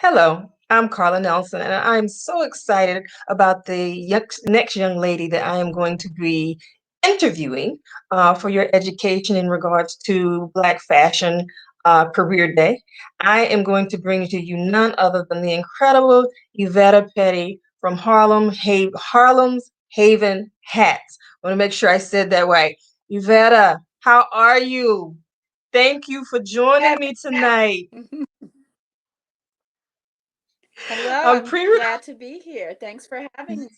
Hello, I'm Carla Nelson, and I'm so excited about the next young lady that I am going to be interviewing for your education in regards to Black Fashion Career Day. I am going to bring to you none other than the incredible Evetta Petty from Harlem's Haven Hats. I want to make sure I said that right. Evetta, how are you? Thank you for joining Yes. me tonight. Hello, I'm I'm pre glad to be here. Thanks for having me.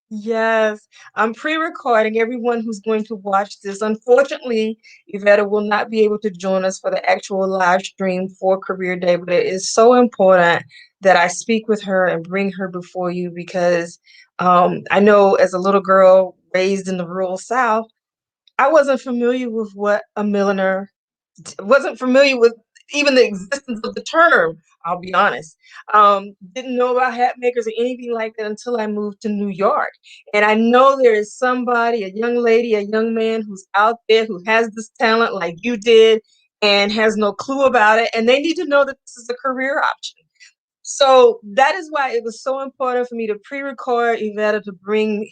Yes, I'm pre-recording everyone who's going to watch this. Unfortunately, Yvetta will not be able to join us for the actual live stream for Career Day, but it is so important that I speak with her and bring her before you because I know as a little girl raised in the rural South, I wasn't familiar with what a milliner wasn't familiar with even the existence of the term. I'll be honest. Didn't know about hat makers or anything like that until I moved to New York. And I know there is somebody, a young lady, a young man who's out there who has this talent like you did and has no clue about it. And they need to know that this is a career option. So that is why it was so important for me to pre-record Yvetta to bring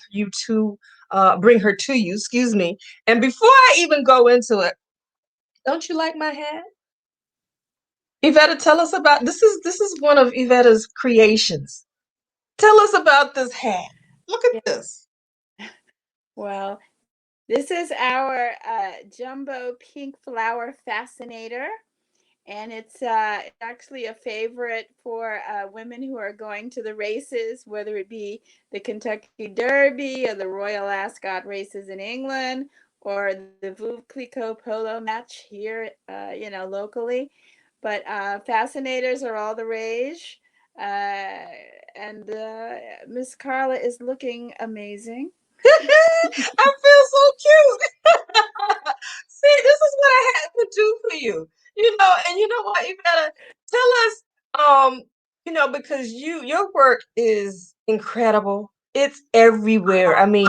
her to you, excuse me. And before I even go into it, don't you like my hat? Yvetta, tell us about this is one of Yvetta's creations. Tell us about this hat. Look at Yeah. this. Well, this is our jumbo pink flower fascinator, and it's actually a favorite for women who are going to the races, whether it be the Kentucky Derby or the Royal Ascot races in England, or the Veuve Clicquot polo match here, locally. But fascinators are all the rage, and Miss Carla is looking amazing. I feel so cute. See, this is what I had to do for you. And you know what, Yvetta, tell us, because your work is incredible. It's everywhere. I mean,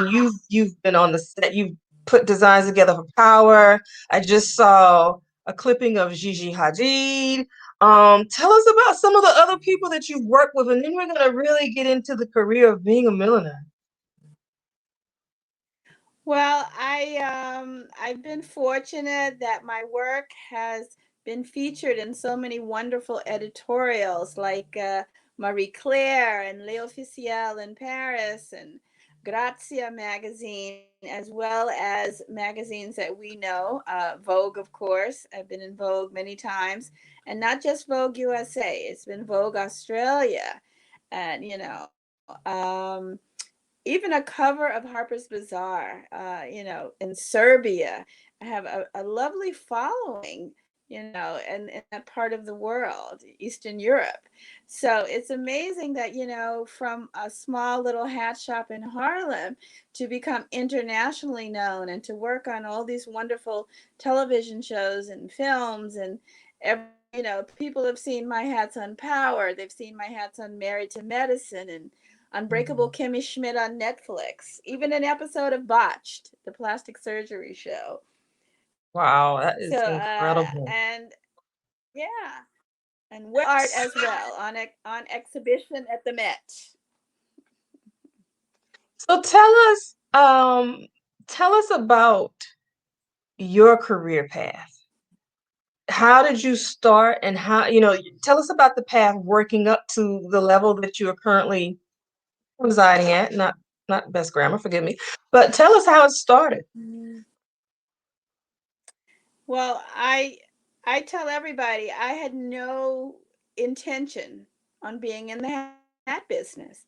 you've been on the set, you've put designs together for Power. I just saw a clipping of Gigi Hadid. Tell us about some of the other people that you've worked with, and then we're gonna really get into the career of being a milliner. Well, I've been fortunate that my work has been featured in so many wonderful editorials like Marie Claire and L'Officiel in Paris and Grazia magazine, as well as magazines that we know, Vogue, of course. I've been in Vogue many times, and not just Vogue USA. It's been Vogue Australia, and even a cover of Harper's Bazaar, in Serbia. I have a lovely following, in that part of the world, Eastern Europe. So it's amazing that, from a small little hat shop in Harlem to become internationally known and to work on all these wonderful television shows and films and people have seen my hats on Power. They've seen my hats on Married to Medicine and Unbreakable Kimmy Schmidt on Netflix, even an episode of Botched, the plastic surgery show. Wow, that So, is incredible. and yeah, and web art as well on exhibition at the Met. So tell us about your career path. How did you start and tell us about the path working up to the level that you are currently residing at. Not best grammar, forgive me. But tell us how it started. Mm. Well, I tell everybody I had no intention on being in the hat business.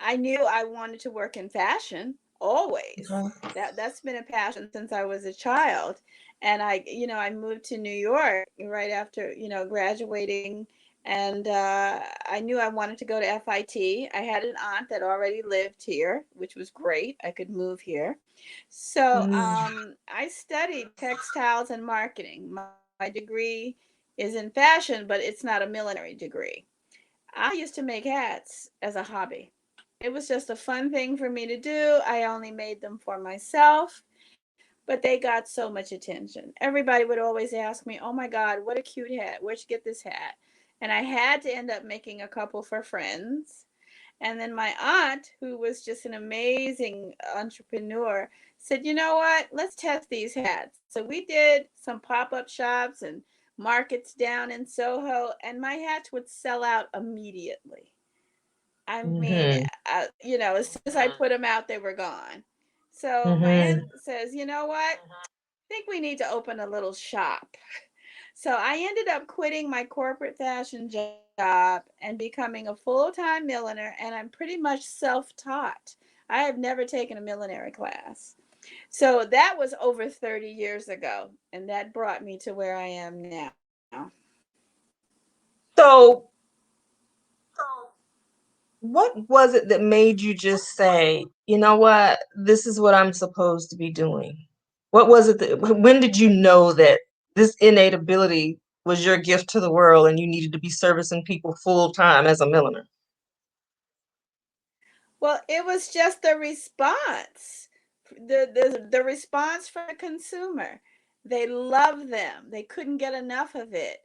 I knew I wanted to work in fashion always. Okay. That's been a passion since I was a child. And I moved to New York right after, graduating, and I knew I wanted to go to FIT. I had an aunt that already lived here, which was great. I could move here. So Mm. I studied textiles and marketing. My degree is in fashion, but it's not a millinery degree. I used to make hats as a hobby. It was just a fun thing for me to do. I only made them for myself, but they got so much attention. Everybody would always ask me, "Oh my God, what a cute hat. Where'd you get this hat?" and I had to end up making a couple for friends. And then my aunt, who was just an amazing entrepreneur, said, "You know what? Let's test these hats." So we did some pop-up shops and markets down in Soho, and my hats would sell out immediately. I mean, Mm-hmm. as soon as I put them out, they were gone. So my aunt Mm-hmm. says, "You know what? I think we need to open a little shop." So I ended up quitting my corporate fashion job and becoming a full-time milliner, and I'm pretty much self-taught. I have never taken a millinery class. So that was over 30 years ago, and that brought me to where I am now. So, what was it that made you just say, you know what, this is what I'm supposed to be doing? What was it that, when did you know that this innate ability was your gift to the world and you needed to be servicing people full time as a milliner? Well, it was just the response. The response from the consumer. They love them. They couldn't get enough of it.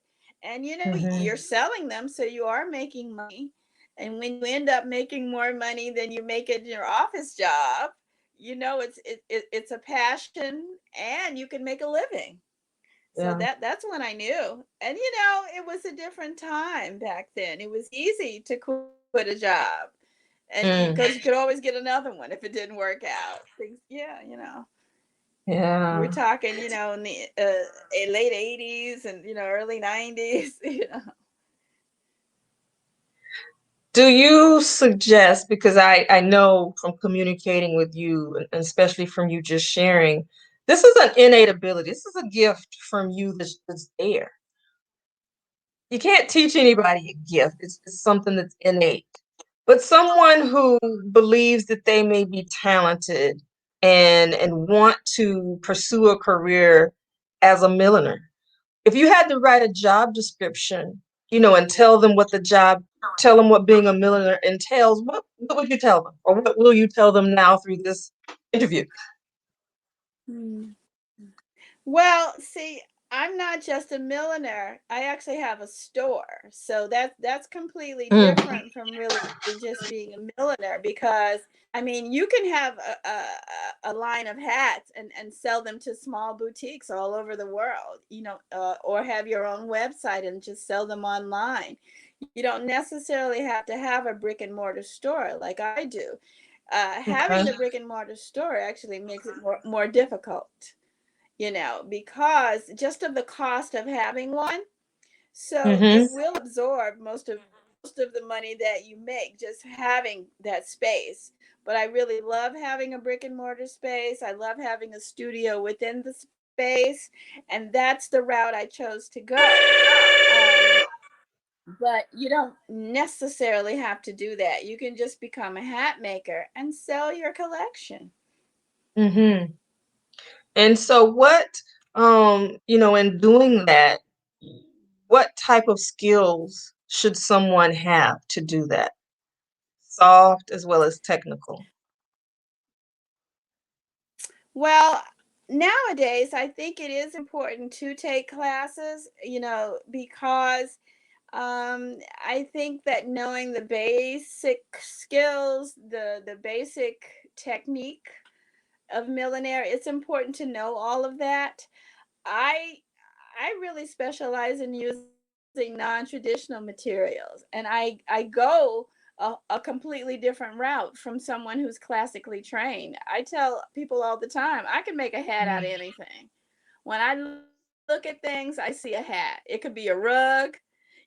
And you're Mm-hmm. selling them, so you are making money. And when you end up making more money than you make at your office job, it's a passion and you can make a living. So Yeah. that's when I knew. And it was a different time back then. It was easy to quit a job, and because you Mm. could always get another one if it didn't work out. Things, yeah, we're Yeah. talking, in the late '80s and early '90s. Do you suggest, because I know from communicating with you, and especially from you just sharing, this is an innate ability. This is a gift from you that's there. You can't teach anybody a gift. It's something that's innate. But someone who believes that they may be talented and want to pursue a career as a milliner, if you had to write a job description, and tell them what being a milliner entails, what would you tell them? Or what will you tell them now through this interview? Hmm. Well, see, I'm not just a milliner. I actually have a store. So that's completely Mm, different from really just being a milliner, because I mean, you can have a line of hats and sell them to small boutiques all over the world, or have your own website and just sell them online. You don't necessarily have to have a brick and mortar store like I do. Having okay. the brick and mortar store actually makes it more difficult, because just of the cost of having one. So Mm-hmm. it will absorb most of the money that you make just having that space. But I really love having a brick and mortar space. I love having a studio within the space, and that's the route I chose to go. Um, but you don't necessarily have to do that. You can just become a hat maker and sell your collection. Mm-hmm. And so in doing that, what type of skills should someone have to do that? Soft as well as technical. Well, nowadays, I think it is important to take classes, because I think that knowing the basic skills, the basic technique of millionaire, it's important to know all of that. I I really specialize in using non-traditional materials, and I go a completely different route from someone who's classically trained. I tell people all the time, I can make a hat out of anything. When I look at things, I see a hat. It could be a rug,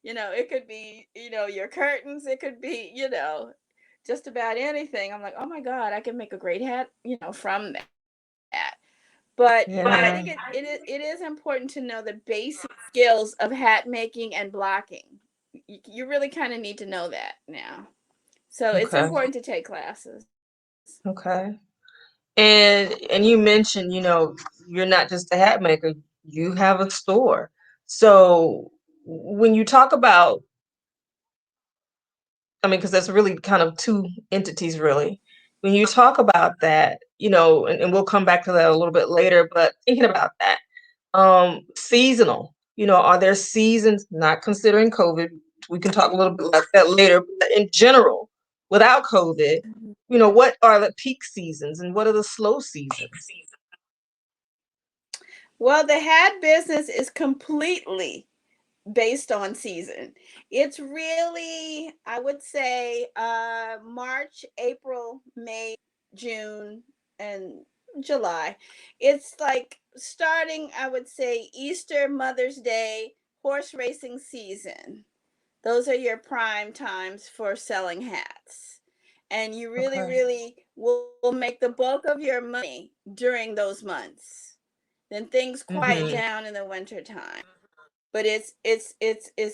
it could be, your curtains, it could be, just about anything. I'm like, oh my God, I can make a great hat, from that. But I think Yeah. it is important to know the basic skills of hat making and blocking. You really kind of need to know that now. So it's Okay. important to take classes. Okay. And you mentioned, you're not just a hat maker, you have a store. So when you talk about, I mean, because that's really kind of two entities, really. When you talk about that, and we'll come back to that a little bit later, but thinking about that, seasonal, are there seasons, not considering COVID, we can talk a little bit about that later. But in general, without COVID, Mhm. what are the peak seasons and what are the slow seasons? Well, the hat business is completely based on season. It's really, I would say, March, April, May, June, and July. It's like starting, I would say, Easter, Mother's Day, horse racing season. Those are your prime times for selling hats. And you really, Okay. really will make the bulk of your money during those months. Then things quiet Mm-hmm. down in the winter time. But it's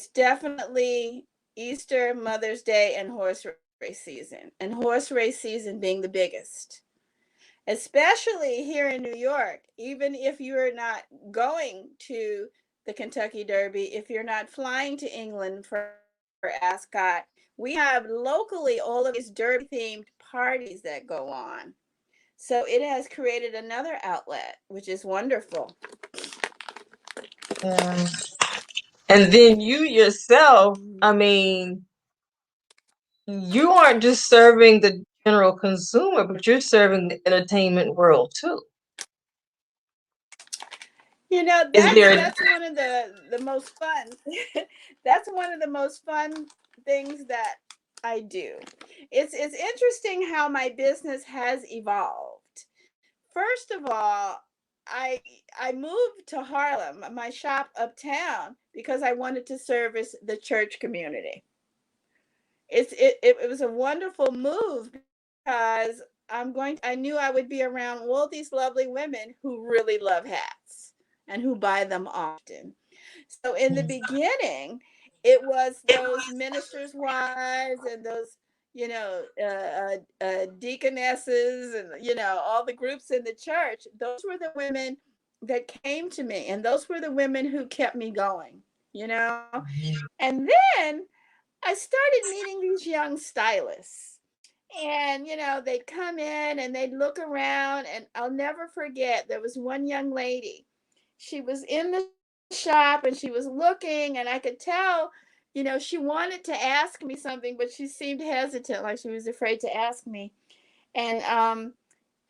definitely Easter, Mother's Day, and horse race season. And horse race season being the biggest. Especially here in New York, even if you're not going to the Kentucky Derby, if you're not flying to England for Ascot, we have locally all of these derby themed parties that go on. So it has created another outlet, which is wonderful. Yeah. And then you yourself, I Mhm. mean, you aren't just serving the general consumer, but you're serving the entertainment world too. You know, Is there? that's one of the most fun. That's one of the most fun things that I do. It's interesting how my business has evolved. First of all, I I moved to Harlem, my shop uptown, because I wanted to service the church community. It was a wonderful move because I knew I would be around all these lovely women who really love hats and who buy them often. So in the beginning, it was those ministers' wives and those, deaconesses, and all the groups in the church. Those were the women that came to me, and those were the women who kept me going. You know, and then I started meeting these young stylists. And, they'd come in and they'd look around. And I'll never forget, there was one young lady. She was in the shop and she was looking, and I could tell, she wanted to ask me something, but she seemed hesitant, like she was afraid to ask me. And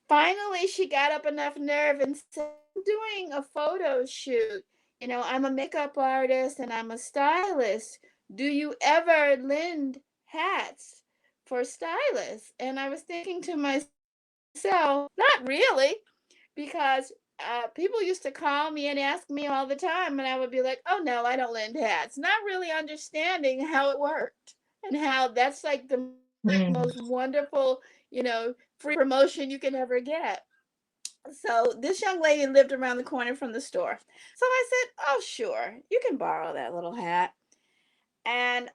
finally, she got up enough nerve and said, I'm doing a photo shoot. I'm a makeup artist and I'm a stylist. Do you ever lend hats for stylists? And I was thinking to myself, not really, because people used to call me and ask me all the time, and I would be like, oh no, I don't lend hats. Not really understanding how it worked and how that's like the most Mm. wonderful, free promotion you can ever get. So this young lady lived around the corner from the store. So I said, oh, sure, you can borrow that little hat. And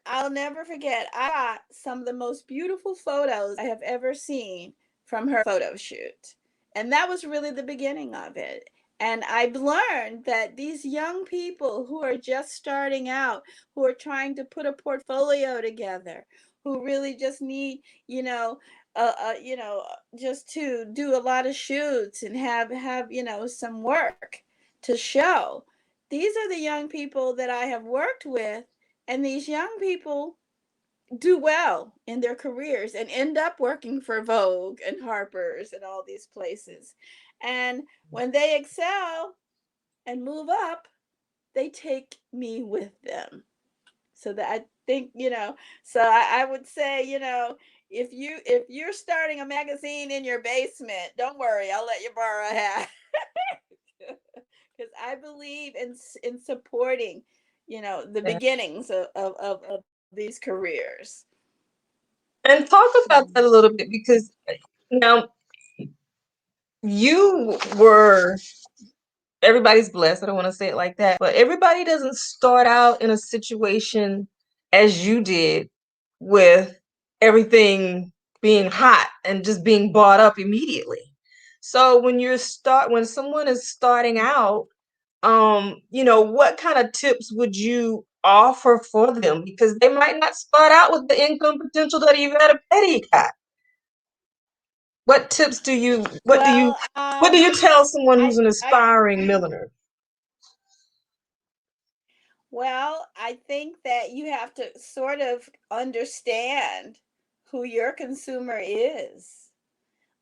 I'll never forget, I got some of the most beautiful photos I have ever seen from her photo shoot. And that was really the beginning of it. And I've learned that these young people who are just starting out, who are trying to put a portfolio together, who really just need, just to do a lot of shoots and have some work to show. These are the young people that I have worked with, and these young people do well in their careers and end up working for Vogue and Harper's and all these places. And when they excel and move up, they take me with them. So that I think, so I would say, if you're starting a magazine in your basement, don't worry, I'll let you borrow a hat. Because I believe in supporting, the Yeah. beginnings of these careers. And talk about that a Mhm. little bit because now you were everybody's blessed. I don't want to say it like that, but everybody doesn't start out in a situation as you did with everything being hot and just being bought up immediately. So when someone is starting out, what kind of tips would you offer for them? Because they might not start out with the income potential that Evetta Petty got. What tips do you Well, what do you tell someone who's an I aspiring milliner? Well, I think that you have to sort of understand who your consumer is.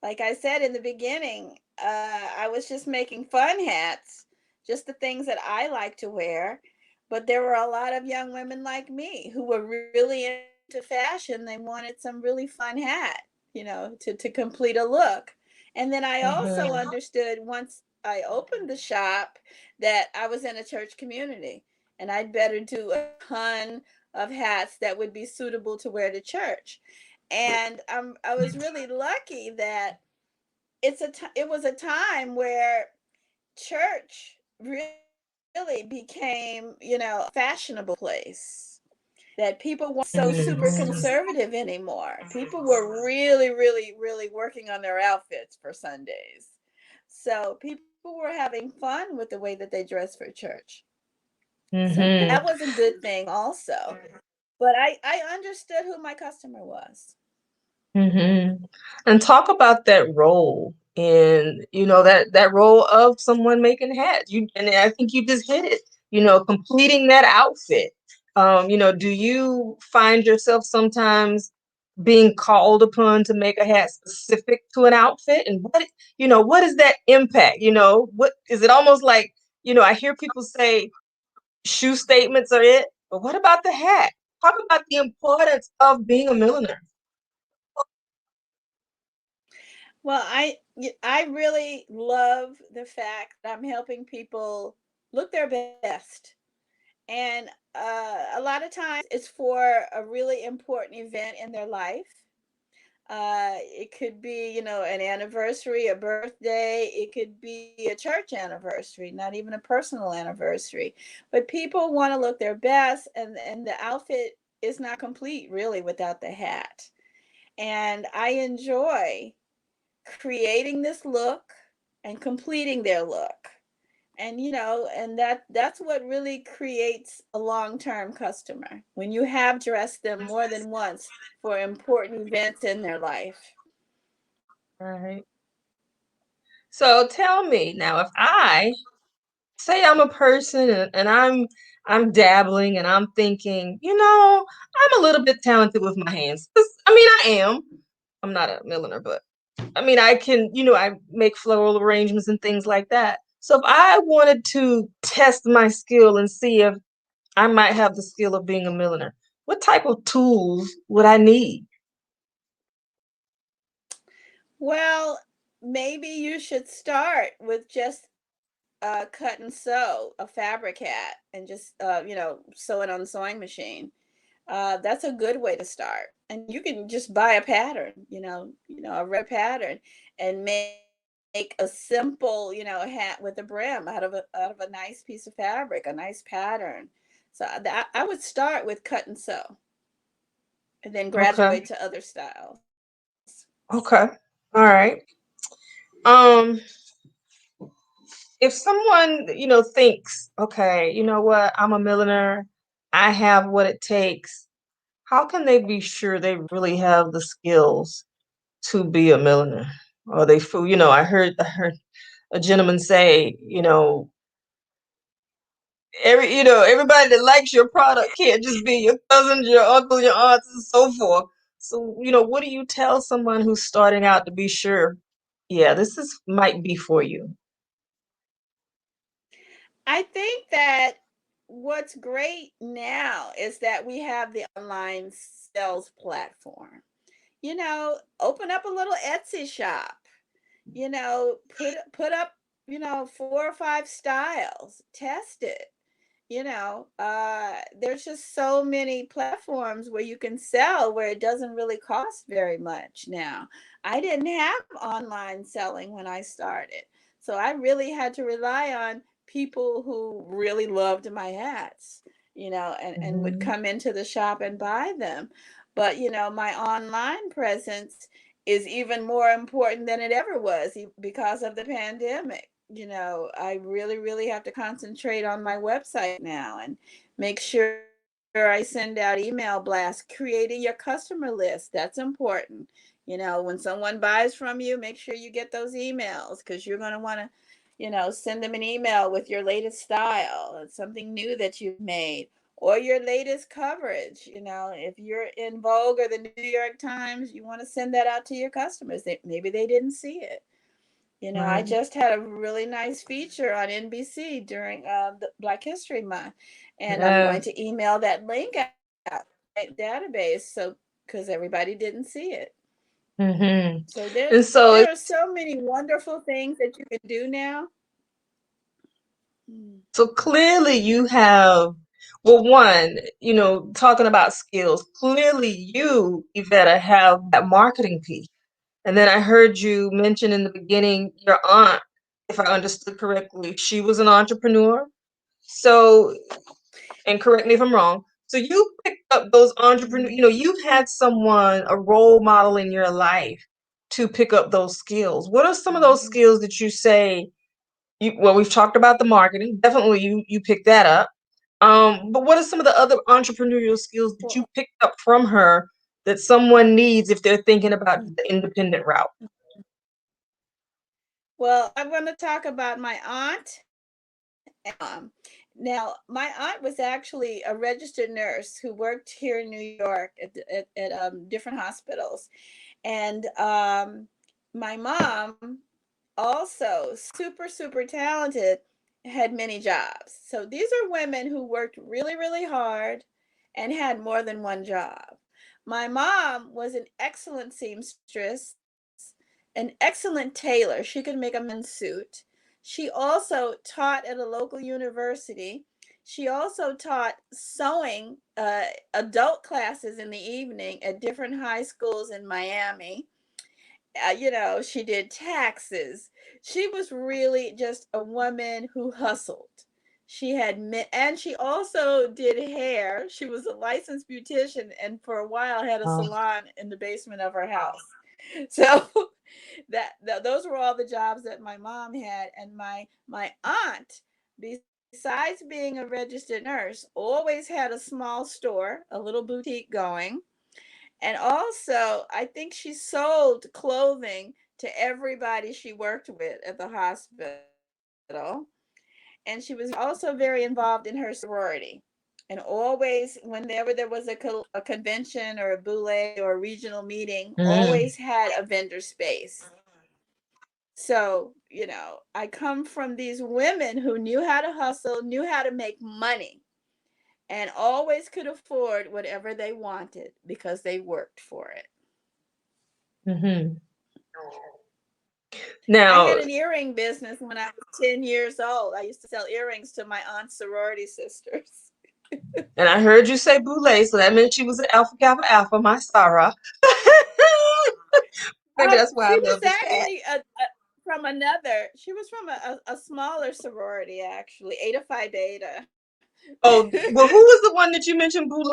Like I said in the beginning, I was just making fun hats, just the things that I like to wear. But there were a lot of young women like me who were really into fashion. They wanted some really fun hat, to complete a look. And then I also Mm-hmm. understood once I opened the shop that I was in a church community and I'd better do a ton of hats that would be suitable to wear to church. And I was really lucky that it was a time where church really became, a fashionable place. That people weren't so super conservative anymore. People were really, really, really working on their outfits for Sundays. So people were having fun with the way that they dressed for church. So that Mm-hmm. was a good thing also. But I understood who my customer was. Mm-hmm. And talk about that role in, that role of someone making hats. And I think you just hit it, completing that outfit. Do you find yourself sometimes being called upon to make a hat specific to an outfit? And what is that impact? What is it almost like, I hear people say shoe statements are it, but what about the hat? Talk about the importance of being a milliner. Well, I really love the fact that I'm helping people look their best. And a lot of times it's for a really important event in their life. It could be, an anniversary, a birthday. It could be a church anniversary, not even a personal anniversary. But people want to look their best, and the outfit is not complete really without the hat. And I enjoy creating this look and completing their look. And that's what really creates a long-term customer when you have dressed them more than once for important events in their life. Right. So tell me now, if I say I'm a person and I'm dabbling and I'm thinking, I'm a little bit talented with my hands. 'Cause, I mean, I am. I'm not a milliner, but I mean, I can, I make floral arrangements and things like that. So if I wanted to test my skill and see if I might have the skill of being a milliner, what type of tools would I need? Well, maybe you should start with just cut and sew a fabric hat and just sew it on the sewing machine. That's a good way to start. And you can just buy a pattern, a red pattern, and make a simple, hat with a brim out of a nice piece of fabric, a nice pattern. So I would start with cut and sew, and then Okay. graduate to other styles. Okay. All right. Um, if someone, thinks, okay, you know what, I'm a milliner, I have what it takes, how can they be sure they really have the skills to be a milliner? Or they feel, I heard a gentleman say, everybody that likes your product can't just be your cousins, your uncle, your aunts, and so forth. So, what do you tell someone who's starting out to be sure, yeah, this is might be for you? I think that what's great now is that we have the online sales platform. Open up a little Etsy shop. Put up, 4 or 5 styles. Test it. There's just so many platforms where you can sell where it doesn't really cost very much now. I didn't have online selling when I started. So I really had to rely on people who really loved my hats, and would Mhm. come into the shop and buy them. But, my online presence is even more important than it ever was because of the pandemic. I really, really have to concentrate on my website now and make sure I send out email blasts, creating your customer list. That's important. When someone buys from you, make sure you get those emails because you're going to want to Send them an email with your latest style and something new that you've made, or your latest coverage. If you're in Vogue or the New York Times, you want to send that out to your customers. Maybe they didn't see it. I Right. just had a really nice feature on NBC during the Black History Month, and I'm going Yes. to email that link out to my database, so because everybody didn't see it. Hmm. So there, And so there are so many wonderful things that you can do now. Mm. So clearly you have, well, one, talking about skills, clearly you, Evetta, have that marketing piece. And then I heard you mention in the beginning your aunt, if I understood correctly, she was an entrepreneur. So, and correct me if I'm wrong. So you picked up those entrepreneur, Mhm. you've had someone, a role model in your life to pick up those skills. What are some of those Mhm. skills that you say well, we've talked about the marketing. Definitely you picked that up. But what are some of the other entrepreneurial skills that you Well, picked up from her that someone needs if they're thinking about the independent route? well, I'm going to talk about my aunt and my mom. Now, my aunt was actually a registered nurse who worked here in New York at different hospitals. And my mom, also super, super talented, had many jobs. So these are women who worked really, really hard and had more than one job. My mom was an excellent seamstress, an excellent tailor. She could make a men's suit. She also taught at a local university. She also taught sewing adult classes in the evening at different high schools in Miami. She did taxes. She was really just a woman who hustled. And she also did hair. She was a licensed beautician and for a while had a Oh, salon in the basement of her house. So those were all the jobs that my mom had. And my aunt, besides being a registered nurse, always had a small store, a little boutique going. And also, I think she sold clothing to everybody she worked with at the hospital. And she was also very involved in her sorority. And always, whenever there was a convention or a boule or a regional meeting, mm, always had a vendor space. So, I come from these women who knew how to hustle, knew how to make money, and always could afford whatever they wanted because they worked for it. hmm. I Now, had an earring business when I was 10 years old. I used to sell earrings to my aunt's sorority sisters. and I heard you say boule, so that meant she was an Alpha Kappa Alpha, my Sarah. Maybe that's why I She was love this hat. actually she was from a smaller sorority, actually, Eta Phi Beta. Oh, well, who was the one that you mentioned, boule?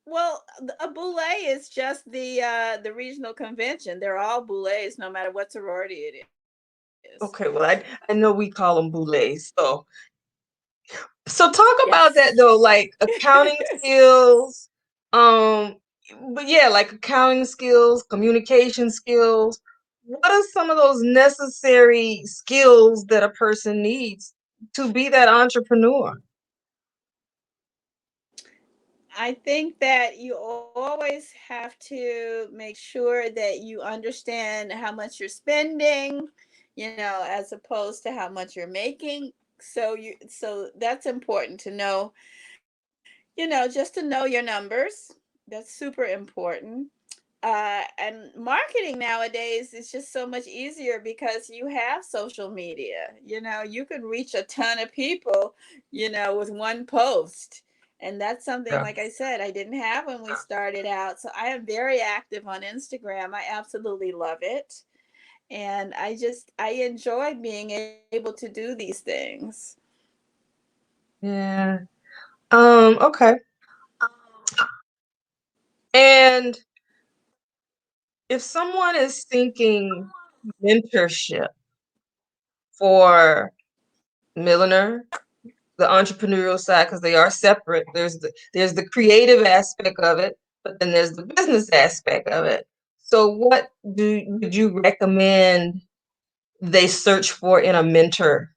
Well, a boule is just the regional convention. They're all boulets, no matter what sorority it is. Okay, well, I know we call them boules. So talk about Yes. that though, like accounting skills, um, but yeah, like accounting skills, communication skills. What are some of those necessary skills that a person needs to be that entrepreneur? I think that you always have to make sure that you understand how much you're spending, as opposed to how much you're making. So that's important to know, just to know your numbers. That's super important. And marketing nowadays is just so much easier because you have social media. You can reach a ton of people, with one post. And that's something, Yeah. like I said, I didn't have when we started out. So I am very active on Instagram. I absolutely love it. And I enjoy being able to do these things. Yeah. Okay. And if someone is thinking mentorship for Milliner, the entrepreneurial side, because they are separate. There's the creative aspect of it, but then there's the business aspect of it. So what would you recommend they search for in a mentor?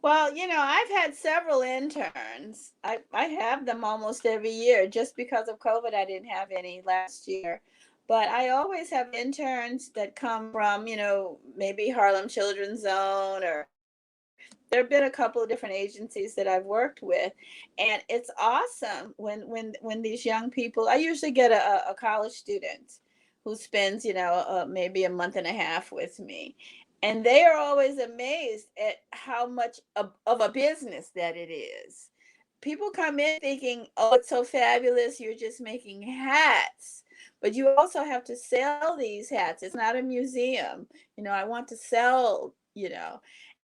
Well, I've had several interns. I have them almost every year. Just because of COVID, I didn't have any last year. But I always have interns that come from, maybe Harlem Children's Zone, or there have been a couple of different agencies that I've worked with. And it's awesome when these young people, I usually get a college student who spends, maybe a month and a half with me. And they are always amazed at how much of a business that it is. People come in thinking, oh, it's so fabulous, you're just making hats. But you also have to sell these hats. It's not a museum. I want to sell,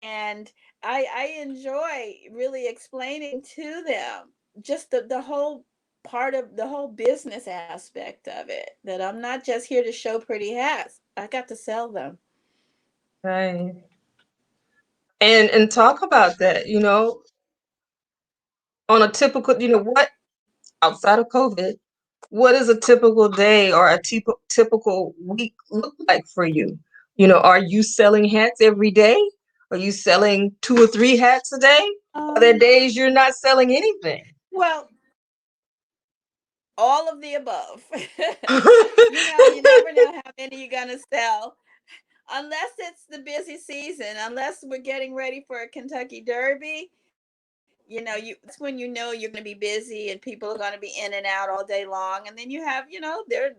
and I enjoy really explaining to them just the whole part of the whole business aspect of it, that I'm not just here to show pretty hats. I got to sell them. Right. And talk about that, on a typical, what outside of COVID, what is a typical day or a typical week look like for you? Are you selling hats every day? Are you selling two or three hats a day? Are there Um, days you're not selling anything? well, all of the above. You never know how many you're gonna sell unless it's the busy season, unless we're getting ready for a Kentucky Derby. That's when you're going to be busy and people are going to be in and out all day long. And then you have,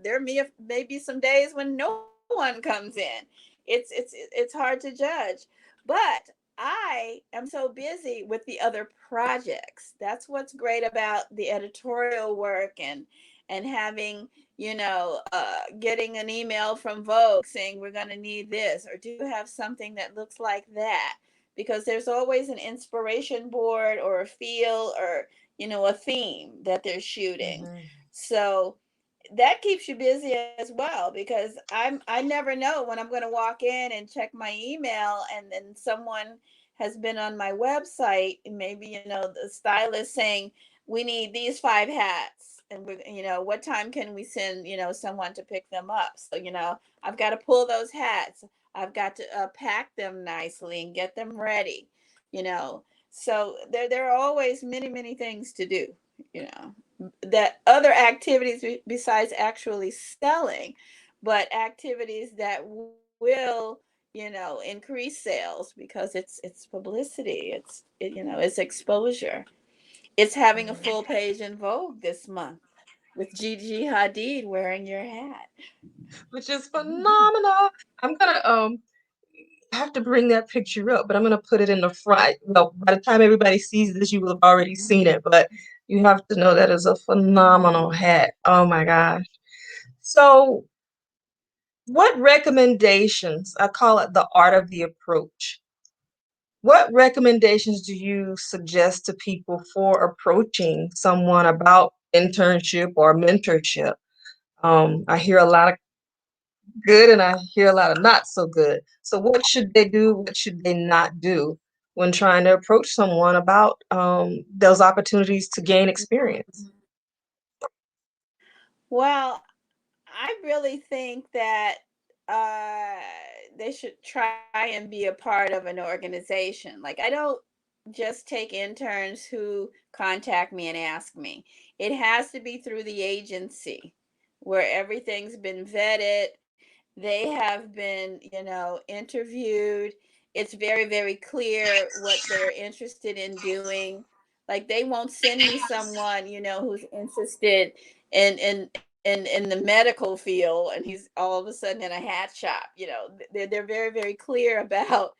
there may be some days when no one comes in. It's hard to judge, but I am so busy with the other projects. That's what's great about the editorial work, and having, getting an email from Vogue saying we're going to need this, or do you have something that looks like that? Because there's always an inspiration board or a feel, or a theme that they're shooting. Mhm. So that keeps you busy as well, because I never know when I'm going to walk in and check my email, and then someone has been on my website, and maybe the stylist saying we need these 5 hats, and we what time can we send someone to pick them up. So I've got to pull those hats. I've got to pack them nicely and get them ready. you know so there are always many things to do, you know that other activities besides actually selling, but activities that will increase sales, because it's publicity, it's exposure. It's having a full page in Vogue this month with Gigi Hadid wearing your hat. Which is phenomenal. I'm gonna have to bring that picture up, but I'm gonna put it in the front. Well, by the time everybody sees this, you will have already seen it, but you have to know that is a phenomenal hat. Oh my gosh. So, what recommendations, I call it the art of the approach. What recommendations do you suggest to people for approaching someone about internship or mentorship? I hear a lot of good and I hear a lot of not so good. So, what should they do? What should they not do when trying to approach someone about those opportunities to gain experience? Well, I really think that uh, they should try and be a part of an organization. Like, I don't just take interns who contact me and ask me. It has to be through the agency where everything's been vetted. They have been, interviewed. It's very clear what they're interested in doing. Like, they won't send me someone, who's interested in the medical field, and he's all of a sudden in a hat shop. They're very clear about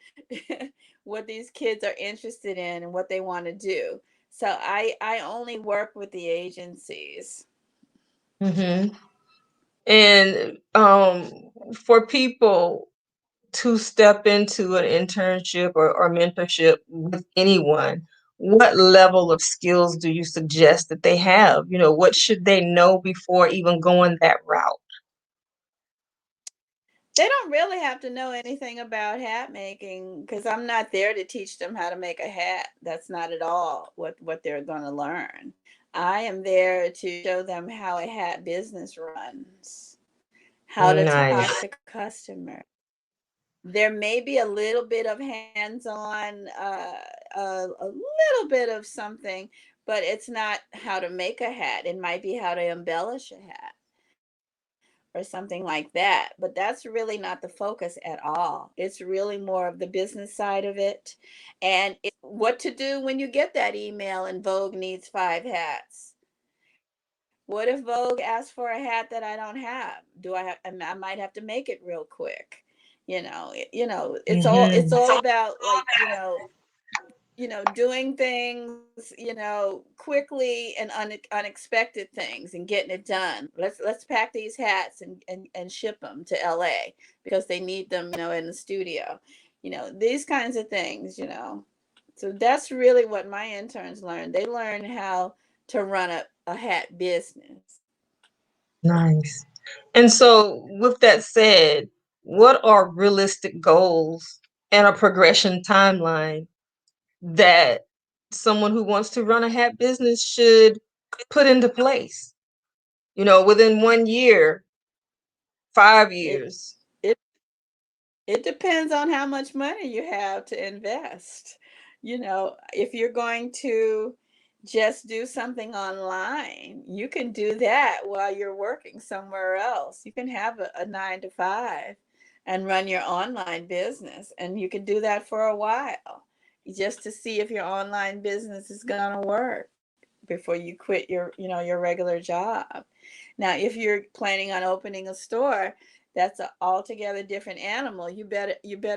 what these kids are interested in and what they want to do. So I only work with the agencies. Hmm. And for people to step into an internship or mentorship with anyone, what level of skills do you suggest that they have? What should they know before even going that route? They don't really have to know anything about hat making, because I'm not there to teach them how to make a hat. That's not at all what they're going to learn. I am there to show them how a hat business runs, how to talk Nice. to customers. There may be a little bit of hands-on, a little bit of something, but it's not how to make a hat. It might be how to embellish a hat or something like that. But that's really not the focus at all. It's really more of the business side of it. And it's what to do when you get that email and Vogue needs 5 hats. What if Vogue asks for a hat that I don't have? Do I have, I might have to make it real quick. It's Mm-hmm. all about, like, doing things, quickly, and unexpected things, and getting it done. Let's pack these hats and ship them to LA because they need them, in the studio. These kinds of things. So that's really what my interns learn. They learn how to run a hat business. Nice. And so, with that said, what are realistic goals and a progression timeline that someone who wants to run a hat business should put into place? Within 1 year, five It years. it It depends on how much money you have to invest. If you're going to just do something online, you can do that while you're working somewhere else. You can have a 9 to 5 and run your online business, and you can do that for a while just to see if your online business is going to work before you quit your regular job. Now, if you're planning on opening a store, that's an altogether different animal. You better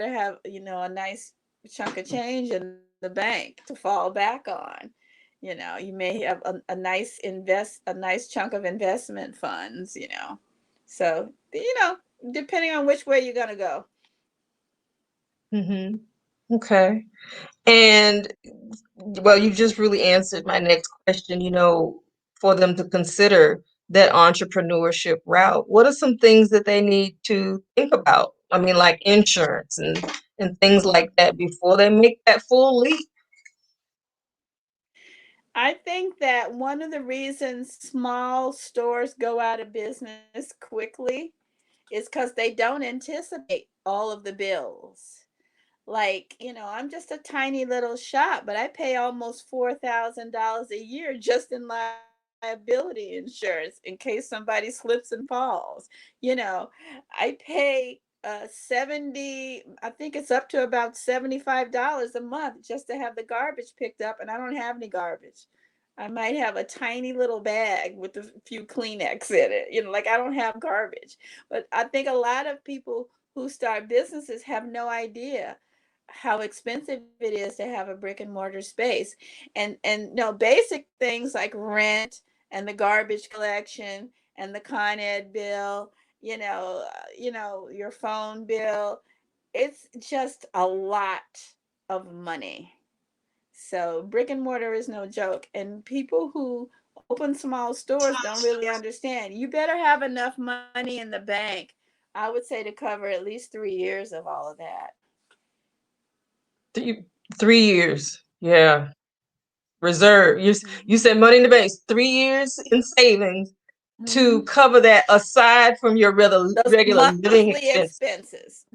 have, a nice chunk of change in the bank to fall back on. You may have a nice chunk of investment funds. So, depending on which way you're gonna go. Mm-hmm. Okay. And well, you just really answered my next question, for them to consider that entrepreneurship route. What are some things that they need to think about? I mean, like insurance and things like that before they make that full leap. I think that one of the reasons small stores go out of business quickly is because they don't anticipate all of the bills. Like, I'm just a tiny little shop, but I pay almost $4,000 a year just in liability insurance in case somebody slips and falls. I pay 70, I think it's up to about $75 a month just to have the garbage picked up, and I don't have any garbage. I might have a tiny little bag with a few Kleenex in it. Like, I don't have garbage. But I think a lot of people who start businesses have no idea how expensive it is to have a brick and mortar space. And no, basic things like rent and the garbage collection and the Con Ed bill, your phone bill. It's just a lot of money. So brick and mortar is no joke. And people who open small stores don't really understand. You better have enough money in the bank, I would say, to cover at least 3 years of all of that. 3 years. Yeah. Reserve. You Mm-hmm. said money in the bank, 3 years in savings to Mm-hmm. cover that aside from your Those regular living monthly expense. expenses.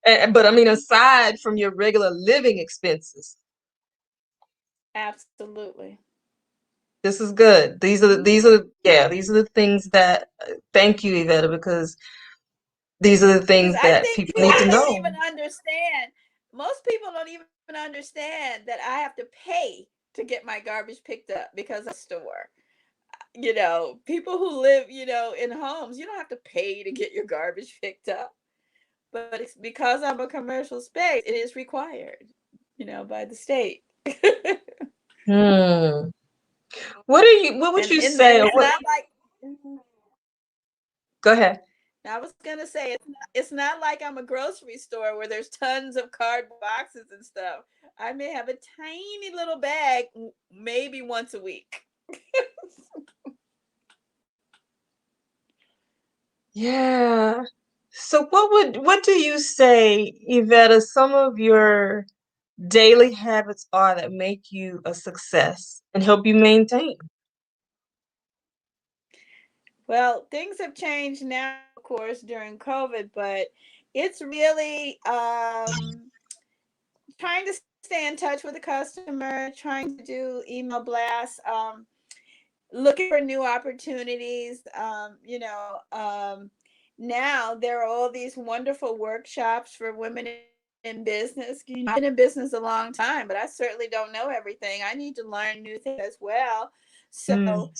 But I mean, Mm-hmm. aside from your regular living expenses. Absolutely. This is good. Mm-hmm. These are the things that, thank you, Evetta, because these are the Because things I that think people need people to don't know. even understand. Most people don't even understand that I have to pay to get my garbage picked up because I'm a store. People who live, in homes, you don't have to pay to get your garbage picked up. But it's because I'm a commercial space, it is required, by the state. Hmm. What would you And say, or it's what, not like, mhm. go ahead. I was gonna say, it's not like I'm a grocery store where there's tons of cardboard boxes and stuff. I may have a tiny little bag, maybe once a week. Yeah. So what do you say, Evetta, some of your daily habits are that make you a success and help you maintain? Well, things have changed now, of course, during COVID, but it's really trying to stay in touch with the customer, trying to do email blasts, looking for new opportunities. Now there are all these wonderful workshops for women in business. I've been in business a long time, but I certainly don't know everything. I need to learn new things as well. Mm, So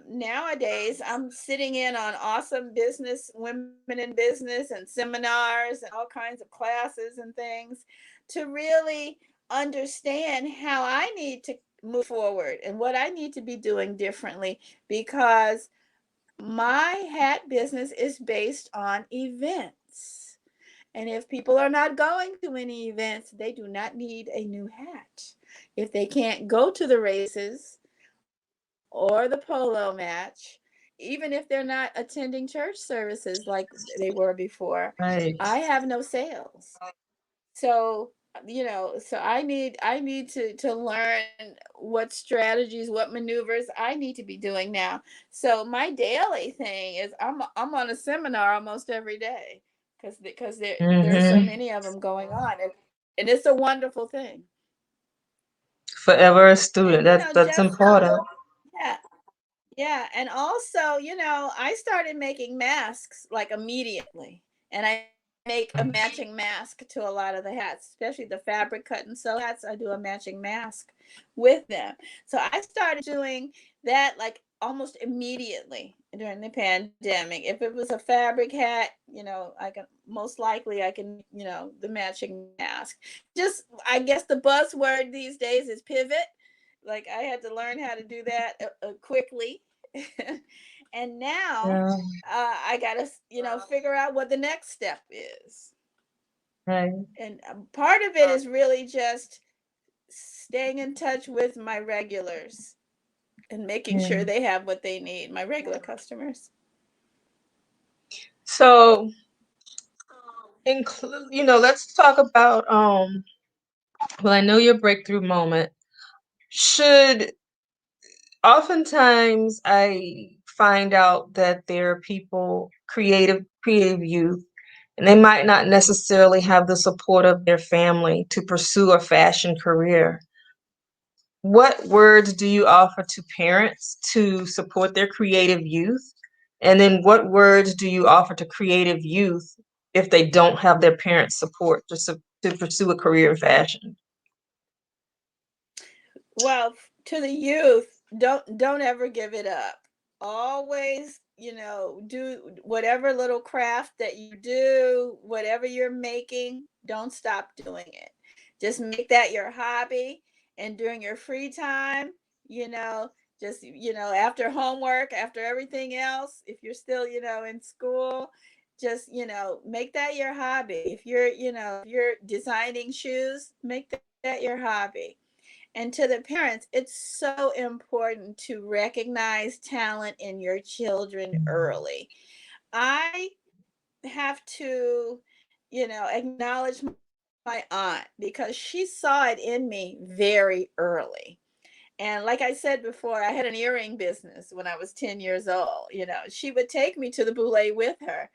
nowadays, I'm sitting in on awesome business, women in business, and seminars and all kinds of classes and things to really understand how I need to move forward and what I need to be doing differently, because my hat business is based on events. And if people are not going to any events, they do not need a new hat. If they can't go to the races or the polo match, even if they're not attending church services like they were before, I right. have no sales. So, so I need to learn what strategies, what maneuvers I need to be doing now. So my daily thing is I'm on a seminar almost every day, because there's so Hmm. many of them going on, and it's a wonderful thing. Forever a And student. That's Jeff, important. yeah, yeah, and also, I started making masks like immediately, and I make a matching mask to a lot of the hats, especially the fabric cut and sew hats. I do a matching mask with them. So I started doing that like almost immediately during the pandemic. If it was a fabric hat, I can most likely I can make, the matching mask. Just I guess the buzzword these days is pivot. Like I had to learn how to do that quickly. And now Yeah, I gotta figure out what the next step is. right. And part of it is really just staying in touch with my regulars and making Yeah. sure they have what they need, my regular customers. So, let's talk about well, I know your breakthrough moment. Should Oftentimes I find out that there are people, creative youth, and they might not necessarily have the support of their family to pursue a fashion career. What words do you offer to parents to support their creative youth? And then what words do you offer to creative youth if they don't have their parents' support to pursue a career in fashion? Well, to the youth, don't ever give it up. Always, do whatever little craft that you do, whatever you're making, don't stop doing it. Just make that your hobby, and during your free time, you know, just after homework, after everything else, if you're still, in school, just, make that your hobby. If you're designing shoes, make that your hobby. And to the parents, it's so important to recognize talent in your children early. I have to, acknowledge my aunt because she saw it in me very early. And like I said before, I had an earring business when I was 10 years old. She would take me to the boule with her.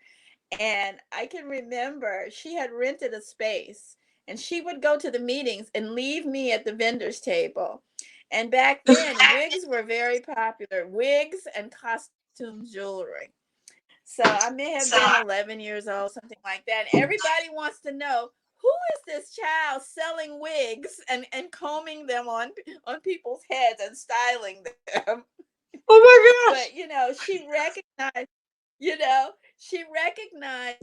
And I can remember she had rented a space, and she would go to the meetings and leave me at the vendor's table. And back then, wigs were very popular, wigs and costume jewelry. So I may have been 11 years old, something like that. And everybody wants to know, who is this child selling wigs and combing them on people's heads and styling them? Oh my But gosh. you know, she recognized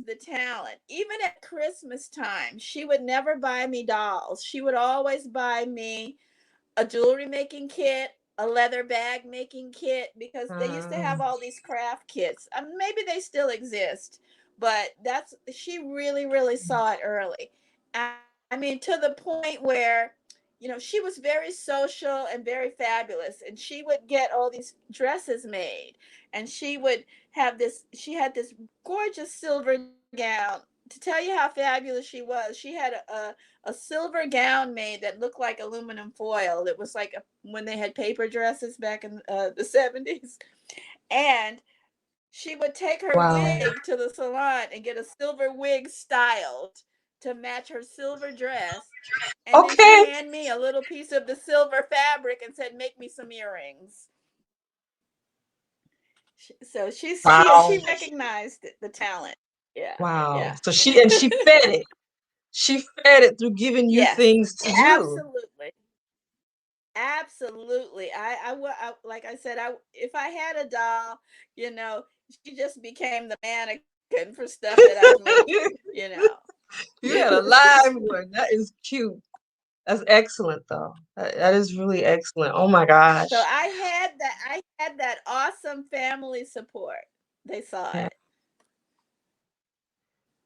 the talent. Even at Christmas time, she would never buy me dolls. She would always buy me a jewelry making kit, a leather bag making kit, because they used to have all these craft kits. Maybe they still exist, but she really, really saw it early. I mean, to the point where, she was very social and very fabulous, and she would get all these dresses made, and she had this gorgeous silver gown. To tell you how fabulous she was, she had a silver gown made that looked like aluminum foil. It was like when they had paper dresses back in the 70s. And she would take her Wow. wig to the salon and get a silver wig styled to match her silver dress. And then she'd Okay. hand me a little piece of the silver fabric and said, "Make me some earrings." So she Wow. recognized the talent. Yeah, Wow. yeah. So she fed it. She fed it through giving you Yes, things to do. absolutely. Absolutely. I like I said, I if I had a doll, you know, she just became the mannequin for stuff that I was making, you know. You had a live one. That is cute. That's excellent, though. That is really excellent. Oh my So gosh. I had that awesome family support. They saw Yeah. it.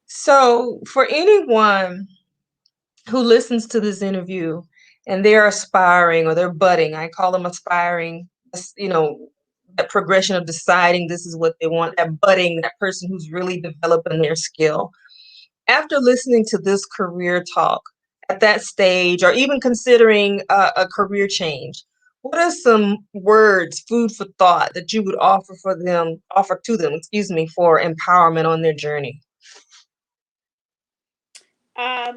So, for anyone who listens to this interview and they're aspiring or they're budding, I call them aspiring, that progression of deciding this is what they want, that budding, that person who's really developing their skill. After listening to this career talk at that stage, or even considering a career change, what are some words, food for thought, that you would offer to them, excuse me, for empowerment on their journey?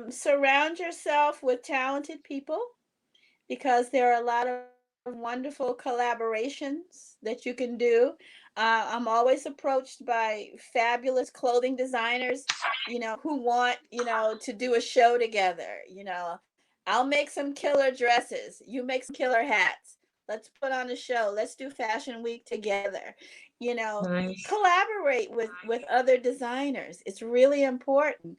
Surround yourself with talented people because there are a lot of wonderful collaborations that you can do. I'm always approached by fabulous clothing designers, who want, to do a show together. I'll make some killer dresses, you make some killer hats. Let's put on a show. Let's do Fashion Week together. You know, Nice. collaborate with other designers. It's really important.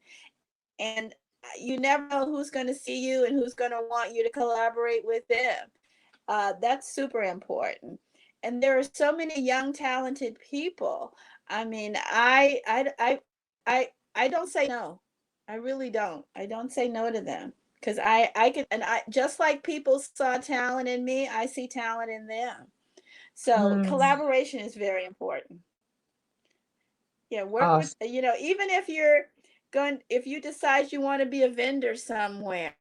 And you never know who's going to see you and who's going to want you to collaborate with them. That's super important. And there are so many young talented people. I mean, I don't say no. I really don't. I don't say no to them because I can, and I, just like people saw talent in me, I see talent in them. So Mm, collaboration is very important. Yeah, work with, awesome. even if you're going, if you decide you want to be a vendor somewhere,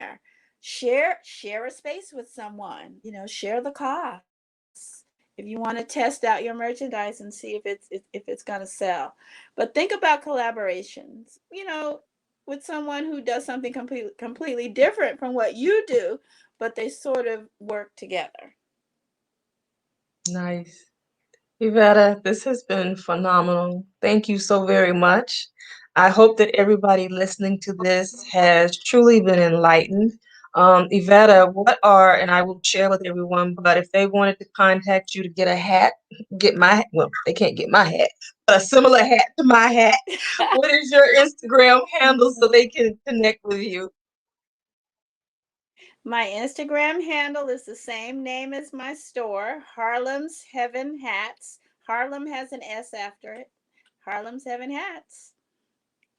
share a space with someone, share the costs. If you want to test out your merchandise and see if it's going to sell. But think about collaborations, with someone who does something completely different from what you do, but they sort of work together. Nice. Iveta, this has been phenomenal. Thank you so very much. I hope that everybody listening to this has truly been enlightened. Iveta, and I will share with everyone, but if they wanted to contact you to get a hat, well, they can't get my hat, but a similar hat to my hat, what is your Instagram handle so they can connect with you? My Instagram handle is the same name as my store, Harlem's Heaven Hats. Harlem has an S after it. Harlem's Heaven Hats.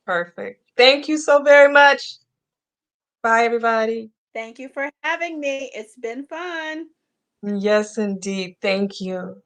Perfect. Thank you so very much. Bye, everybody. Thank you for having me. It's been fun. Yes, indeed. Thank you.